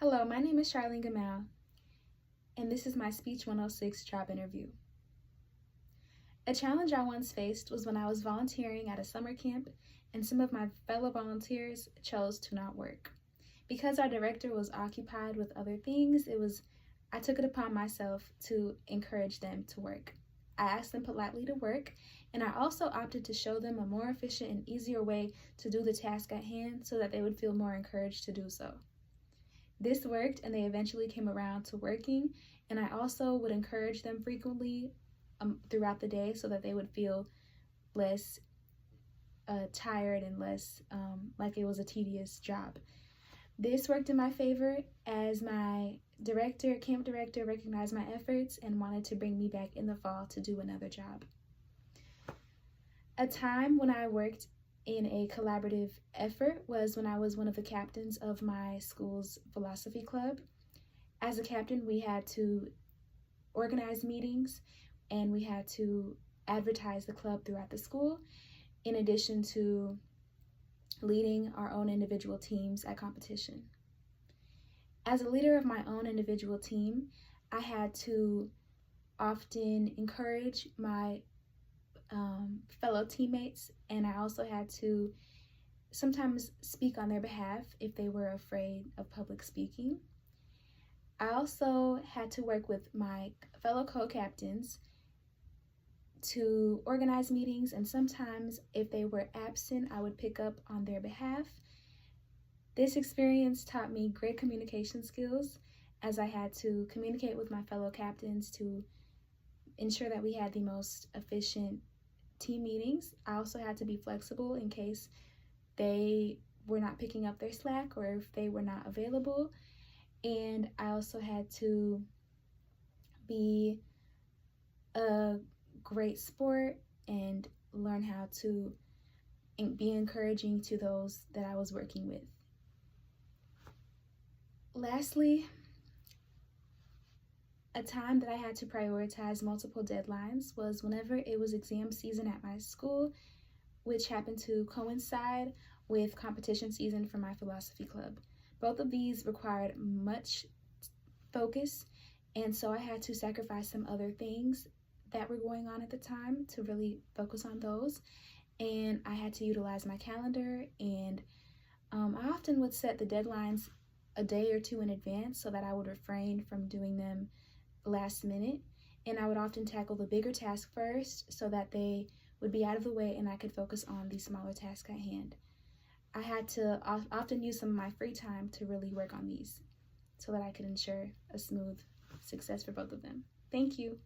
Hello, my name is Charlene Gamal, and this is my Speech 106 job interview. A challenge I once faced was when I was volunteering at a summer camp and some of my fellow volunteers chose to not work. Because our director was occupied with other things, I took it upon myself to encourage them to work. I asked them politely to work, and I also opted to show them a more efficient and easier way to do the task at hand so that they would feel more encouraged to do so. This worked, and they eventually came around to working, and I also would encourage them frequently throughout the day so that they would feel less tired and less like it was a tedious job. This worked in my favor as my camp director recognized my efforts and wanted to bring me back in the fall to do another job. A time when I worked in a collaborative effort was when I was one of the captains of my school's philosophy club. As a captain, we had to organize meetings and we had to advertise the club throughout the school, in addition to leading our own individual teams at competition. As a leader of my own individual team, I had to often encourage my fellow teammates, and I also had to sometimes speak on their behalf if they were afraid of public speaking. I also had to work with my fellow co-captains to organize meetings, and sometimes if they were absent, I would pick up on their behalf. This experience taught me great communication skills as I had to communicate with my fellow captains to ensure that we had the most efficient team meetings. I also had to be flexible in case they were not picking up their slack or if they were not available. And I also had to be a great sport and learn how to be encouraging to those that I was working with. Lastly, a time that I had to prioritize multiple deadlines was whenever it was exam season at my school, which happened to coincide with competition season for my philosophy club. Both of these required much focus, and so I had to sacrifice some other things that were going on at the time to really focus on those. And I had to utilize my calendar, and I often would set the deadlines a day or two in advance so that I would refrain from doing them last minute, and I would often tackle the bigger task first so that they would be out of the way and I could focus on the smaller task at hand. I had to often use some of my free time to really work on these so that I could ensure a smooth success for both of them. Thank you.